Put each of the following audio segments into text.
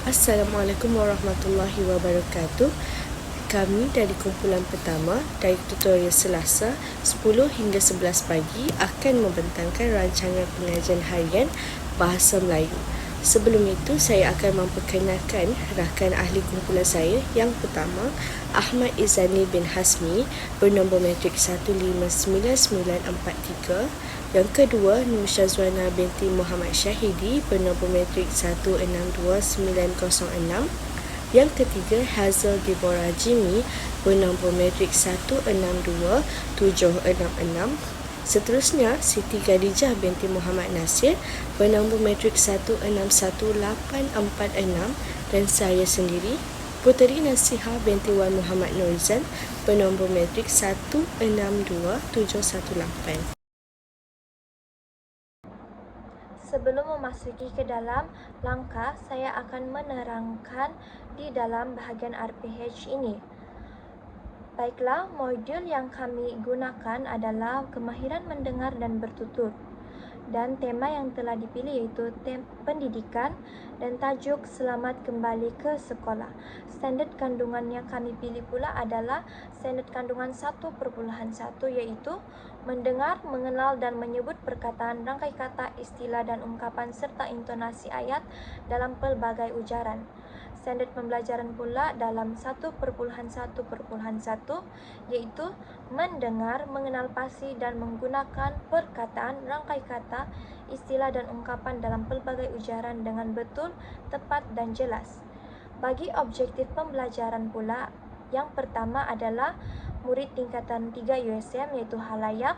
Assalamualaikum warahmatullahi wabarakatuh. Kami dari kumpulan pertama dari tutorial Selasa 10 hingga 11 pagi akan membentangkan rancangan pengajian harian Bahasa Melayu. Sebelum itu, saya akan memperkenalkan rakan ahli kumpulan saya. Yang pertama, Ahmad Izani bin Hasmi bernombor matrik 159943. Yang kedua, Nur Syazwana binti Muhammad Syahidi bernombor matrik 162906. Yang ketiga, Hazel Deborah Jimmy bernombor matrik 162766. Seterusnya, Siti Khadijah binti Muhammad Nasir bernombor matrik 161846 dan saya sendiri, Puteri Nasihah binti Wan Muhammad Nurizan bernombor matrik 162718. Sebelum memasuki ke dalam langkah, saya akan menerangkan di dalam bahagian RPH ini. Baiklah, modul yang kami gunakan adalah kemahiran mendengar dan bertutur. Dan tema yang telah dipilih iaitu pendidikan dan tajuk selamat kembali ke sekolah. Standard kandungan yang kami pilih pula adalah standard kandungan 1.1 iaitu mendengar, mengenal dan menyebut perkataan, rangkai kata, istilah dan ungkapan serta intonasi ayat dalam pelbagai ujaran. Standard pembelajaran pula dalam 1.1.1 iaitu mendengar, mengenal pasti dan menggunakan perkataan, rangkai kata, istilah dan ungkapan dalam pelbagai ujaran dengan betul, tepat dan jelas. Bagi objektif pembelajaran pula, yang pertama adalah murid tingkatan 3 USM iaitu halayak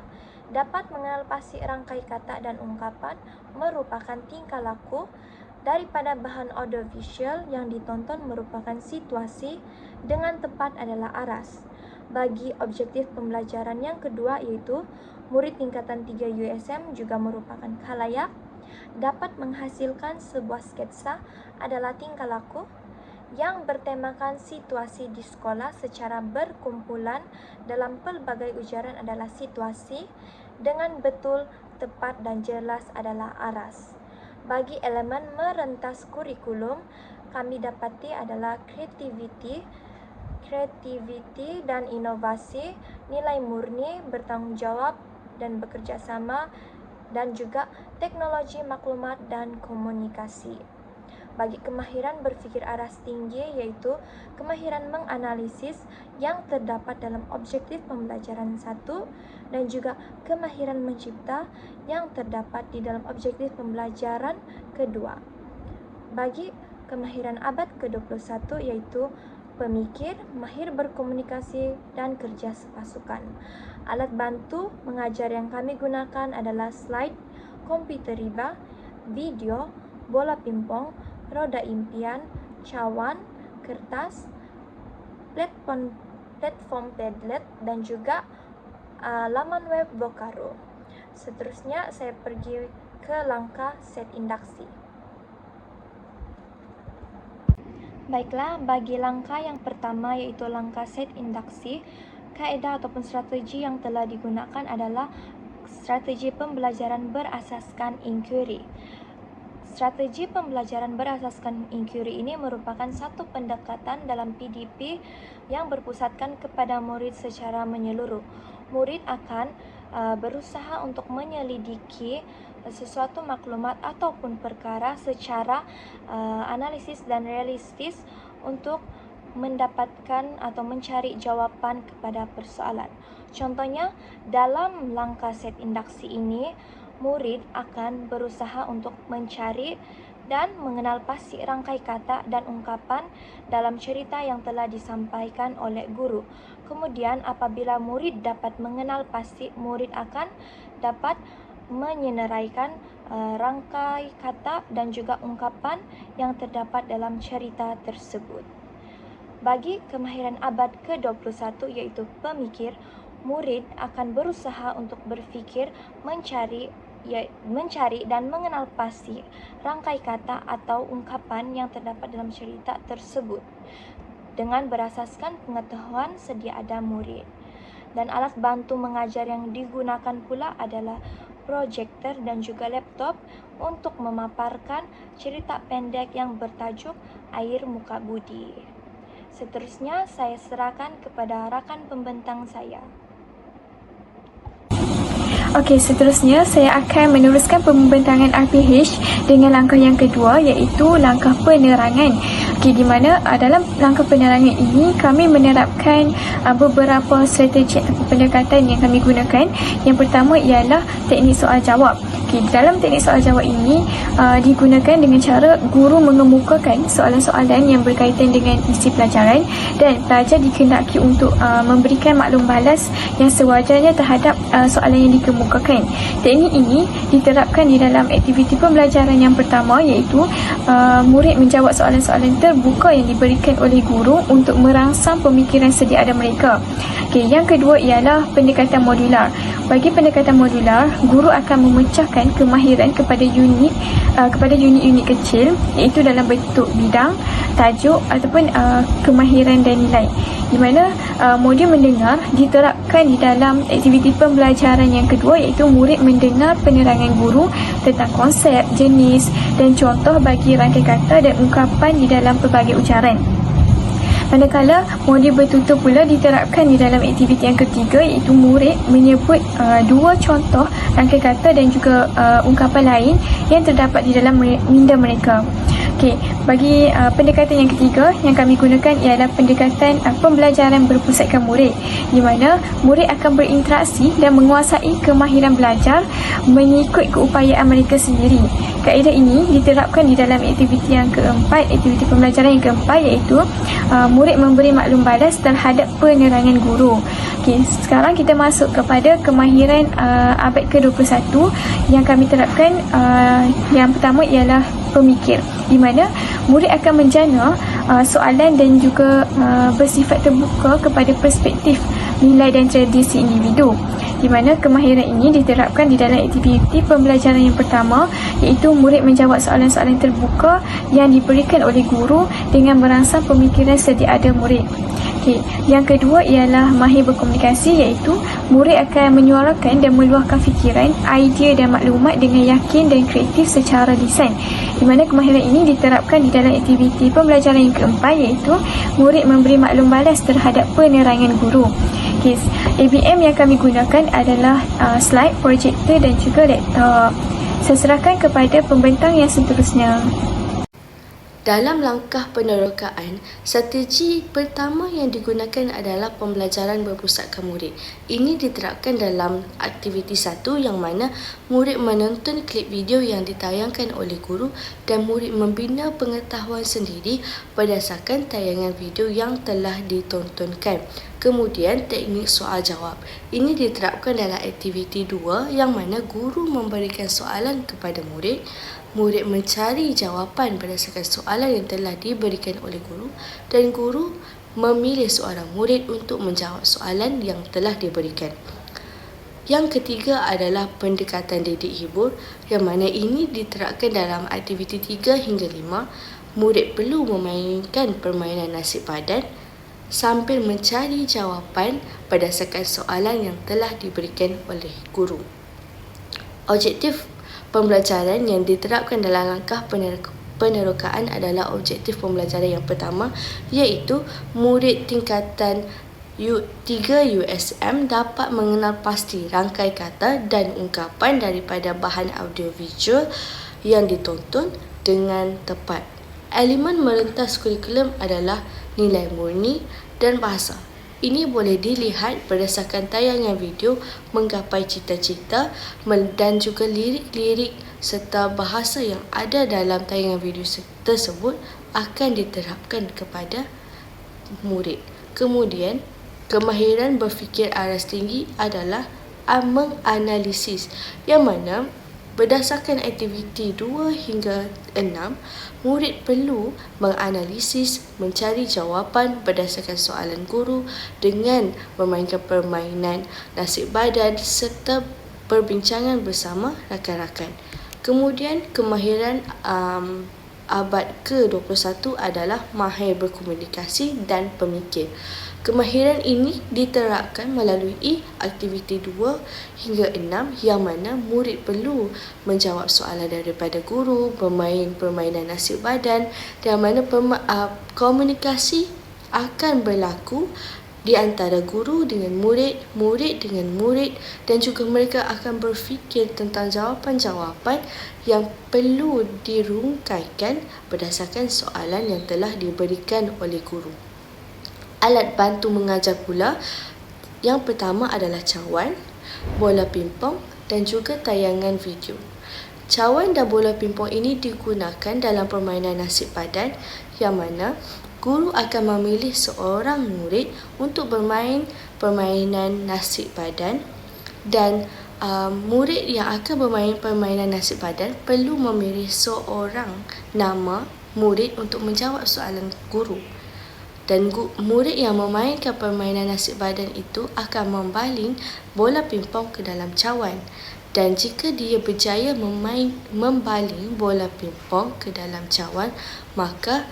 dapat mengenal pasti rangkai kata dan ungkapan merupakan tingkah laku daripada bahan audiovisual yang ditonton merupakan situasi dengan tepat adalah aras. Bagi objektif pembelajaran yang kedua iaitu murid tingkatan 3 USM juga merupakan khalayak dapat menghasilkan sebuah sketsa adalah tingkah laku yang bertemakan situasi di sekolah secara berkumpulan dalam pelbagai ujaran adalah situasi dengan betul, tepat dan jelas adalah aras. Bagi elemen merentas kurikulum, kami dapati adalah kreativiti dan inovasi, nilai murni, bertanggung jawab dan bekerja sama, dan juga teknologi maklumat dan komunikasi. Bagi kemahiran berfikir aras tinggi iaitu kemahiran menganalisis yang terdapat dalam objektif pembelajaran 1 dan juga kemahiran mencipta yang terdapat di dalam objektif pembelajaran kedua. Bagi kemahiran abad ke-21 iaitu pemikir, mahir berkomunikasi dan kerja sepasukan. Alat bantu mengajar yang kami gunakan adalah slide, komputer riba, video, bola pimpong, roda impian, cawan, kertas, platform Padlet dan juga laman web Vocaro. Seterusnya saya pergi ke langkah set induksi. Baiklah, bagi langkah yang pertama iaitu langkah set induksi, kaedah ataupun strategi yang telah digunakan adalah strategi pembelajaran berasaskan inquiry. Strategi pembelajaran berasaskan inquiry ini merupakan satu pendekatan dalam PDP yang berpusatkan kepada murid secara menyeluruh. Murid akan berusaha untuk menyelidiki sesuatu maklumat ataupun perkara secara analisis dan realistis untuk mendapatkan atau mencari jawapan kepada persoalan. Contohnya, dalam langkah set induksi ini, murid akan berusaha untuk mencari dan mengenal pasti rangkai kata dan ungkapan dalam cerita yang telah disampaikan oleh guru. Kemudian apabila murid dapat mengenal pasti, murid akan dapat menyenaraikan rangkai kata dan juga ungkapan yang terdapat dalam cerita tersebut. Bagi kemahiran abad ke-21 iaitu pemikir, murid akan berusaha untuk berfikir, mencari dan mengenal pasti rangkai kata atau ungkapan yang terdapat dalam cerita tersebut dengan berasaskan pengetahuan sedia ada murid. Dan alat bantu mengajar yang digunakan pula adalah proyektor dan juga laptop untuk memaparkan cerita pendek yang bertajuk Air Muka Budi. Seterusnya, saya serahkan kepada rakan pembentang saya. Okey, seterusnya saya akan meneruskan pembentangan RPH dengan langkah yang kedua, iaitu langkah penerangan. Okey, di mana dalam langkah penerangan ini kami menerapkan beberapa strategi atau pendekatan yang kami gunakan. Yang pertama ialah teknik soal jawab. Okey, dalam teknik soal jawab ini digunakan dengan cara guru mengemukakan soalan-soalan yang berkaitan dengan isi pelajaran dan pelajar dikehendaki untuk memberikan maklum balas yang sewajarnya terhadap soalan yang dikemukakan. Teknik ini diterapkan di dalam aktiviti pembelajaran yang pertama, iaitu murid menjawab soalan-soalan terbuka yang diberikan oleh guru untuk merangsang pemikiran sedia ada mereka. Okey, yang kedua ialah pendekatan modular. Bagi pendekatan modular, guru akan memecahkan kemahiran kepada unit-unit kecil, iaitu dalam bentuk bidang, tajuk ataupun kemahiran dan nilai. Di mana modul mendengar diterapkan di dalam aktiviti pembelajaran yang kedua, iaitu murid mendengar penerangan guru tentang konsep, jenis dan contoh bagi rangkai kata dan ungkapan di dalam pelbagai ucaran. Manakala modul bertutur pula diterapkan di dalam aktiviti yang ketiga, iaitu murid menyebut dua contoh rangkai kata dan juga ungkapan lain yang terdapat di dalam minda mereka. Okey, bagi pendekatan yang ketiga yang kami gunakan ialah pendekatan pembelajaran berpusatkan murid, di mana murid akan berinteraksi dan menguasai kemahiran belajar mengikut keupayaan mereka sendiri. Kaedah ini diterapkan di dalam aktiviti yang keempat, aktiviti pembelajaran yang keempat, iaitu murid memberi maklum balas terhadap penerangan guru. Okey, sekarang kita masuk kepada kemahiran abad ke-21 yang kami terapkan. Yang pertama ialah pemikir, di mana murid akan menjana soalan dan juga bersifat terbuka kepada perspektif, nilai dan tradisi individu. Di mana kemahiran ini diterapkan di dalam aktiviti pembelajaran yang pertama, iaitu murid menjawab soalan-soalan terbuka yang diberikan oleh guru dengan merangsang pemikiran sedia ada murid. Okey, yang kedua ialah mahir berkomunikasi, iaitu murid akan menyuarakan dan meluahkan fikiran, idea dan maklumat dengan yakin dan kreatif secara lisan. Di mana kemahiran ini diterapkan di dalam aktiviti pembelajaran yang keempat, iaitu murid memberi maklum balas terhadap penerangan guru. Okay, ABM yang kami gunakan adalah slide, projector dan juga laptop. Saya serahkan kepada pembentang yang seterusnya. Dalam langkah penerokaan, strategi pertama yang digunakan adalah pembelajaran berpusatkan murid. Ini diterapkan dalam aktiviti 1 yang mana murid menonton klip video yang ditayangkan oleh guru dan murid membina pengetahuan sendiri berdasarkan tayangan video yang telah ditontonkan. Kemudian teknik soal jawab. Ini diterapkan dalam aktiviti 2 yang mana guru memberikan soalan kepada murid. Murid mencari jawapan berdasarkan soalan yang telah diberikan oleh guru dan guru memilih seorang murid untuk menjawab soalan yang telah diberikan. Yang ketiga adalah pendekatan didik hibur yang mana ini diterapkan dalam aktiviti 3 hingga 5. Murid perlu memainkan permainan nasi padan sambil mencari jawapan berdasarkan soalan yang telah diberikan oleh guru. Objektif pembelajaran yang diterapkan dalam langkah penerokaan adalah objektif pembelajaran yang pertama, iaitu murid tingkatan 3 USM dapat mengenal pasti rangkai kata dan ungkapan daripada bahan audiovisual yang ditonton dengan tepat. Elemen merentas kurikulum adalah nilai murni dan bahasa. Ini boleh dilihat berdasarkan tayangan video menggapai cita-cita dan juga lirik-lirik serta bahasa yang ada dalam tayangan video tersebut akan diterapkan kepada murid. Kemudian, kemahiran berfikir aras tinggi adalah menganalisis yang mana berdasarkan aktiviti 2 hingga 6, murid perlu menganalisis, mencari jawapan berdasarkan soalan guru dengan memainkan permainan nasib badan serta perbincangan bersama rakan-rakan. Kemudian kemahiran abad ke-21 adalah mahir berkomunikasi dan pemikir. Kemahiran ini diterapkan melalui aktiviti 2 hingga 6 yang mana murid perlu menjawab soalan daripada guru, bermain permainan nasib badan, dan mana komunikasi akan berlaku di antara guru dengan murid, murid dengan murid, dan juga mereka akan berfikir tentang jawapan-jawapan yang perlu dirungkaikan berdasarkan soalan yang telah diberikan oleh guru. Alat bantu mengajar pula yang pertama adalah cawan, bola pimpong dan juga tayangan video. Cawan dan bola pimpong ini digunakan dalam permainan nasib padan yang mana guru akan memilih seorang murid untuk bermain permainan nasib padan dan murid yang akan bermain permainan nasib padan perlu memilih seorang nama murid untuk menjawab soalan guru. Dan murid yang memainkan permainan nasib badan itu akan membaling bola pimpong ke dalam cawan. Dan jika dia berjaya membaling bola pimpong ke dalam cawan, maka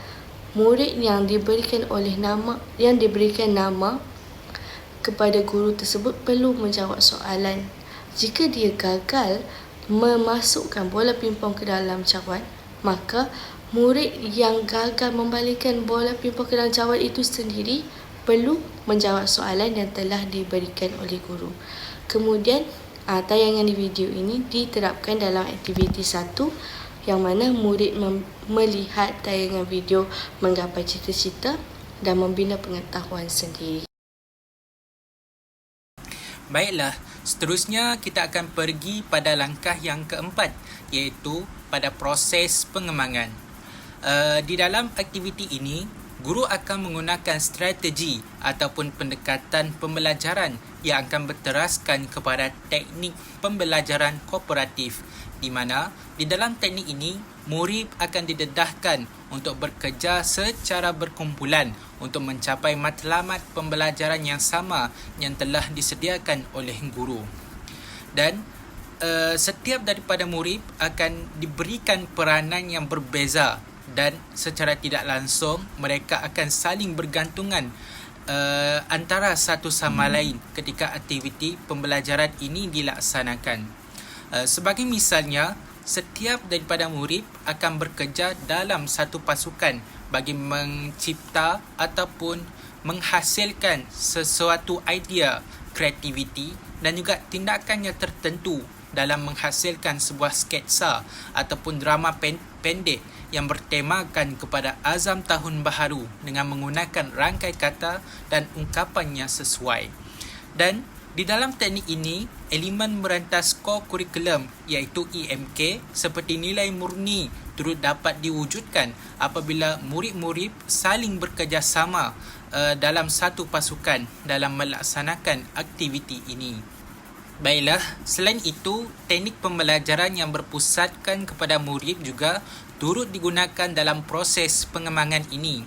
murid yang diberikan nama kepada guru tersebut perlu menjawab soalan. Jika dia gagal memasukkan bola pimpong ke dalam cawan, maka murid yang gagal membalikkan bola pimpong ke dalam cawan itu sendiri perlu menjawab soalan yang telah diberikan oleh guru. Kemudian, tayangan di video ini diterapkan dalam aktiviti 1 yang mana murid melihat tayangan video menggapai cita-cita dan membina pengetahuan sendiri. Baiklah, seterusnya kita akan pergi pada langkah yang keempat, iaitu pada proses pengembangan. Di dalam aktiviti ini, guru akan menggunakan strategi ataupun pendekatan pembelajaran yang akan berteraskan kepada teknik pembelajaran kooperatif, di mana di dalam teknik ini, murid akan didedahkan untuk bekerja secara berkumpulan untuk mencapai matlamat pembelajaran yang sama yang telah disediakan oleh guru. Dan setiap daripada murid akan diberikan peranan yang berbeza dan secara tidak langsung mereka akan saling bergantungan antara satu sama lain ketika aktiviti pembelajaran ini dilaksanakan. Sebagai misalnya, setiap daripada murid akan bekerja dalam satu pasukan bagi mencipta ataupun menghasilkan sesuatu idea, kreativiti dan juga tindakan yang tertentu dalam menghasilkan sebuah sketsa ataupun drama pendek yang bertemakan kepada azam tahun baharu dengan menggunakan rangkai kata dan ungkapan yang sesuai. Dan di dalam teknik ini, elemen merantas core kurikulum iaitu EMK seperti nilai murni turut dapat diwujudkan apabila murid-murid saling bekerjasama dalam satu pasukan dalam melaksanakan aktiviti ini. Baiklah, selain itu, teknik pembelajaran yang berpusatkan kepada murid juga turut digunakan dalam proses pengembangan ini.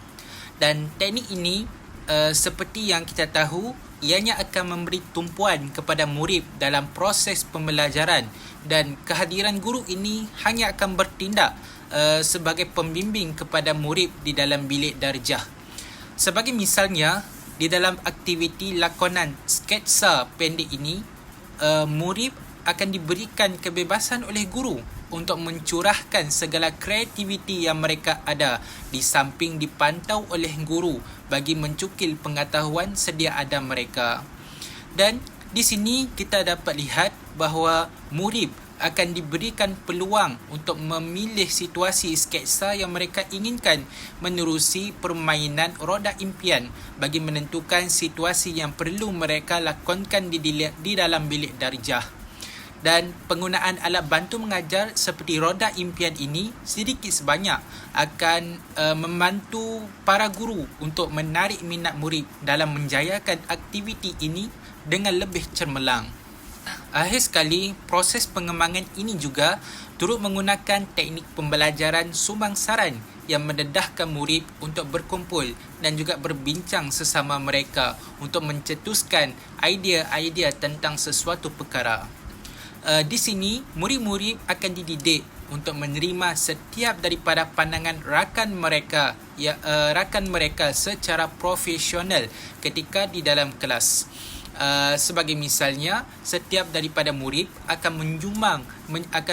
Dan teknik ini, seperti yang kita tahu, ianya akan memberi tumpuan kepada murid dalam proses pembelajaran dan kehadiran guru ini hanya akan bertindak sebagai pembimbing kepada murid di dalam bilik darjah. Sebagai misalnya, di dalam aktiviti lakonan sketsa pendek ini, murid akan diberikan kebebasan oleh guru untuk mencurahkan segala kreativiti yang mereka ada di samping dipantau oleh guru bagi mencukil pengetahuan sedia ada mereka. Dan di sini kita dapat lihat bahawa murid akan diberikan peluang untuk memilih situasi sketsa yang mereka inginkan menerusi permainan roda impian bagi menentukan situasi yang perlu mereka lakonkan di dalam bilik darjah. Dan penggunaan alat bantu mengajar seperti roda impian ini sedikit sebanyak akan membantu para guru untuk menarik minat murid dalam menjayakan aktiviti ini dengan lebih cermelang. Akhir sekali, proses pengembangan ini juga turut menggunakan teknik pembelajaran sumbangsaran yang mendedahkan murid untuk berkumpul dan juga berbincang sesama mereka untuk mencetuskan idea-idea tentang sesuatu perkara. Di sini, murid-murid akan dididik untuk menerima setiap daripada pandangan rakan mereka rakan mereka secara profesional ketika di dalam kelas. Sebagai misalnya, setiap daripada murid akan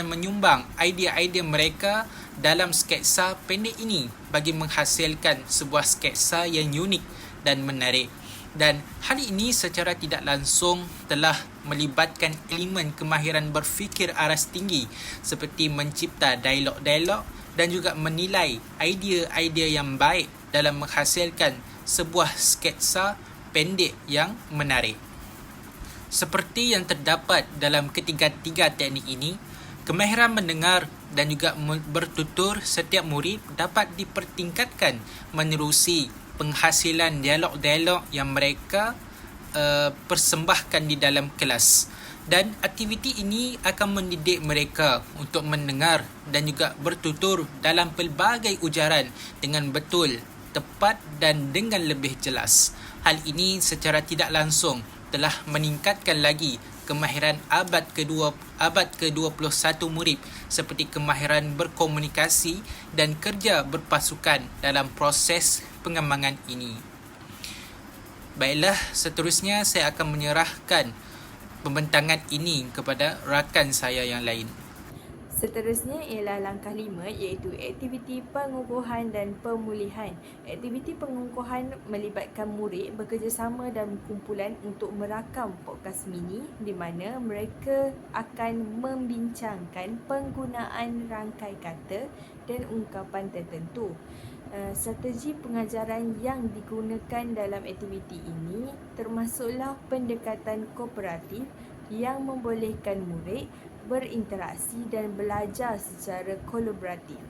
menyumbang idea-idea mereka dalam sketsa pendek ini bagi menghasilkan sebuah sketsa yang unik dan menarik. Dan hal ini secara tidak langsung telah melibatkan elemen kemahiran berfikir aras tinggi seperti mencipta dialog-dialog dan juga menilai idea-idea yang baik dalam menghasilkan sebuah sketsa pendek yang menarik. Seperti yang terdapat dalam ketiga-tiga teknik ini, kemahiran mendengar dan juga bertutur setiap murid dapat dipertingkatkan menerusi penghasilan dialog-dialog yang mereka persembahkan di dalam kelas. Dan aktiviti ini akan mendidik mereka untuk mendengar dan juga bertutur dalam pelbagai ujaran dengan betul, tepat dan dengan lebih jelas. Hal ini secara tidak langsung telah meningkatkan lagi kemahiran abad ke-21 murid seperti kemahiran berkomunikasi dan kerja berpasukan dalam proses pengembangan ini. Baiklah, seterusnya saya akan menyerahkan pembentangan ini kepada rakan saya yang lain. Seterusnya ialah langkah 5 iaitu aktiviti pengukuhan dan pemulihan. Aktiviti pengukuhan melibatkan murid bekerjasama dalam kumpulan untuk merakam podcast mini di mana mereka akan membincangkan penggunaan rangkai kata dan ungkapan tertentu. Strategi pengajaran yang digunakan dalam aktiviti ini termasuklah pendekatan kooperatif yang membolehkan murid berinteraksi dan belajar secara kolaboratif.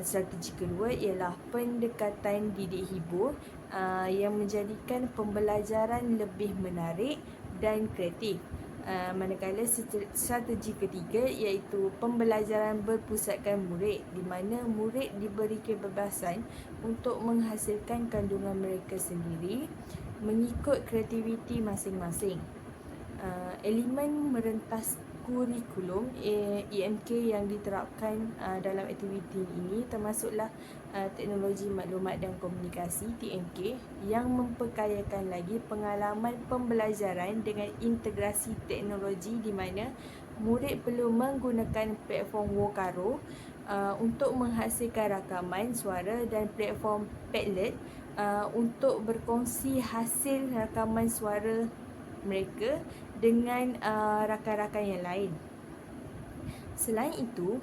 Strategi kedua ialah pendekatan didik hibur yang menjadikan pembelajaran lebih menarik dan kreatif. Manakala strategi ketiga iaitu pembelajaran berpusatkan murid di mana murid diberi kebebasan untuk menghasilkan kandungan mereka sendiri mengikut kreativiti masing-masing. Elemen merentas kurikulum EMK yang diterapkan dalam aktiviti ini termasuklah teknologi maklumat dan komunikasi TMK yang memperkayakan lagi pengalaman pembelajaran dengan integrasi teknologi di mana murid perlu menggunakan platform Vocaro untuk menghasilkan rakaman suara dan platform Padlet untuk berkongsi hasil rakaman suara mereka dengan rakan-rakan yang lain. Selain itu,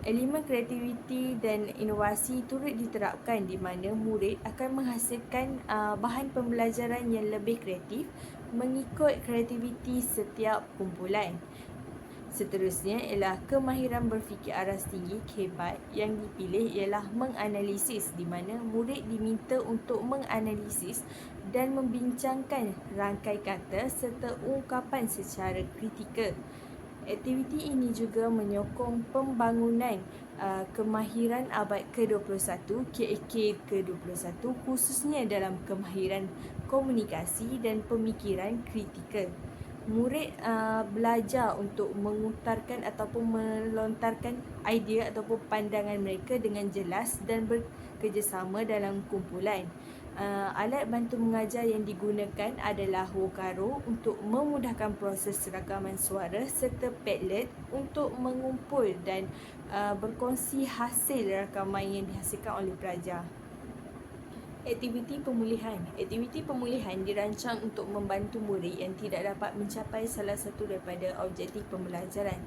elemen kreativiti dan inovasi turut diterapkan di mana murid akan menghasilkan bahan pembelajaran yang lebih kreatif mengikut kreativiti setiap kumpulan. Seterusnya ialah kemahiran berfikir aras tinggi KHEBAT yang dipilih ialah menganalisis di mana murid diminta untuk menganalisis dan membincangkan rangkai kata serta ungkapan secara kritikal. Aktiviti ini juga menyokong pembangunan kemahiran abad ke-21 KAK ke-21 khususnya dalam kemahiran komunikasi dan pemikiran kritikal. Murid belajar untuk mengutarakan ataupun melontarkan idea ataupun pandangan mereka dengan jelas dan bekerjasama dalam kumpulan. Alat bantu mengajar yang digunakan adalah Vocaro untuk memudahkan proses rakaman suara serta Padlet untuk mengumpul dan berkongsi hasil rakaman yang dihasilkan oleh pelajar. Aktiviti pemulihan. Aktiviti pemulihan dirancang untuk membantu murid yang tidak dapat mencapai salah satu daripada objektif pembelajaran.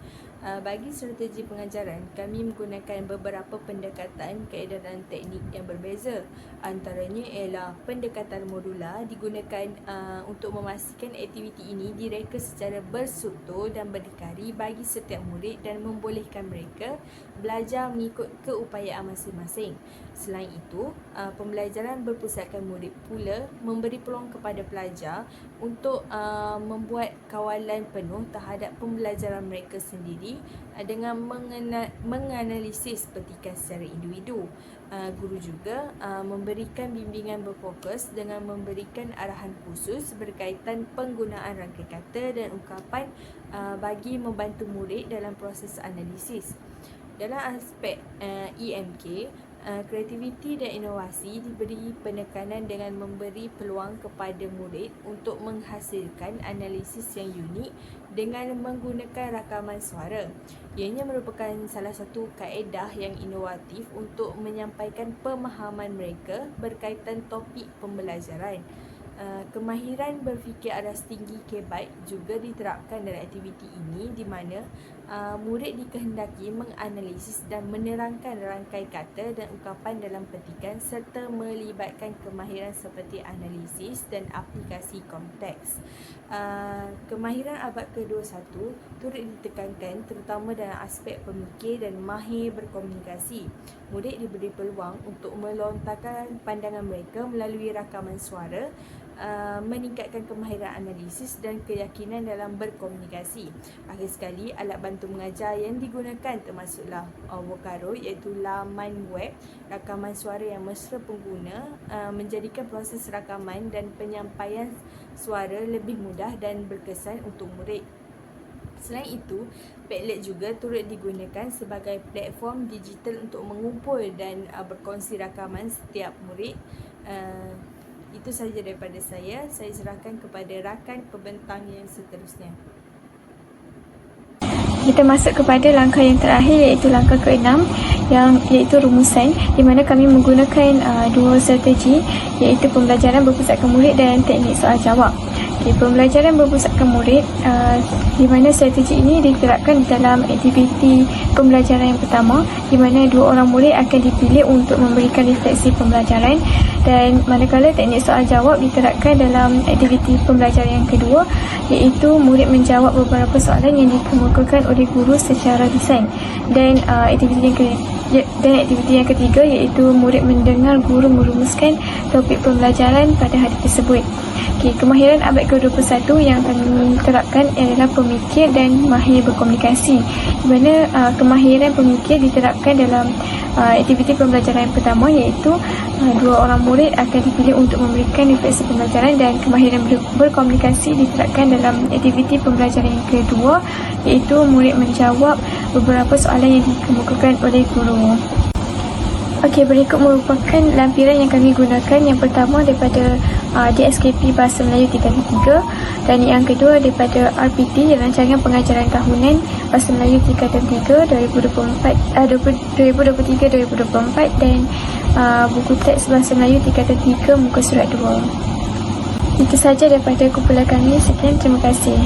Bagi strategi pengajaran, kami menggunakan beberapa pendekatan, kaedah dan teknik yang berbeza. Antaranya ialah pendekatan modular digunakan untuk memastikan aktiviti ini direka secara berstruktur dan berdikari bagi setiap murid dan membolehkan mereka belajar mengikut keupayaan masing-masing. Selain itu, pembelajaran berpusatkan murid pula memberi peluang kepada pelajar untuk membuat kawalan penuh terhadap pembelajaran mereka sendiri dengan menganalisis petikan secara individu. Guru juga memberikan bimbingan berfokus dengan memberikan arahan khusus berkaitan penggunaan rangkai kata dan ungkapan bagi membantu murid dalam proses analisis. Dalam aspek EMK, Kreativiti dan inovasi diberi penekanan dengan memberi peluang kepada murid untuk menghasilkan analisis yang unik dengan menggunakan rakaman suara. Ianya merupakan salah satu kaedah yang inovatif untuk menyampaikan pemahaman mereka berkaitan topik pembelajaran. Kemahiran berfikir aras tinggi KBITE juga diterapkan dalam aktiviti ini di mana murid dikehendaki menganalisis dan menerangkan rangkai kata dan ungkapan dalam petikan serta melibatkan kemahiran seperti analisis dan aplikasi konteks. Kemahiran abad ke-21 turut ditekankan terutama dalam aspek pemikir dan mahir berkomunikasi. Murid diberi peluang untuk melontarkan pandangan mereka melalui rakaman suara, meningkatkan kemahiran analisis dan keyakinan dalam berkomunikasi. Akhir sekali, alat bantu mengajar yang digunakan termasuklah Vocaro iaitu laman web, rakaman suara yang mesra pengguna, menjadikan proses rakaman dan penyampaian suara lebih mudah dan berkesan untuk murid. Selain itu, Padlet juga turut digunakan sebagai platform digital untuk mengumpul dan berkongsi rakaman setiap murid. Itu sahaja daripada saya. Saya serahkan kepada rakan pembentang yang seterusnya. Kita masuk kepada langkah yang terakhir iaitu langkah ke-6 iaitu rumusan, di mana kami menggunakan dua strategi iaitu pembelajaran berpusatkan murid dan teknik soal jawab. Pembelajaran berpusatkan murid di mana strategi ini diterapkan dalam aktiviti pembelajaran yang pertama, di mana dua orang murid akan dipilih untuk memberikan refleksi pembelajaran, dan manakala teknik soal jawab diterapkan dalam aktiviti pembelajaran yang kedua, iaitu murid menjawab beberapa soalan yang dikemukakan oleh guru secara lisan, dan aktiviti yang ketiga iaitu murid mendengar guru merumuskan topik pembelajaran pada hari tersebut. Kemahiran abad ke-21 yang kami terapkan adalah pemikir dan mahir berkomunikasi, di mana kemahiran pemikir diterapkan dalam aktiviti pembelajaran yang pertama, iaitu dua orang murid akan dipilih untuk memberikan refleksi pembelajaran, dan kemahiran berkomunikasi diterapkan dalam aktiviti pembelajaran yang kedua, iaitu murid menjawab beberapa soalan yang dikemukakan oleh guru. Berikut merupakan lampiran yang kami gunakan. Yang pertama daripada DSKP Bahasa Melayu tingkatan 3, dan yang kedua daripada RPT, Rancangan Pengajaran Tahunan Bahasa Melayu tingkatan 3 2023-2024, dan buku teks Bahasa Melayu tingkatan 3 muka surat 2. Itu sahaja daripada kumpulan kami. Sekian, terima kasih.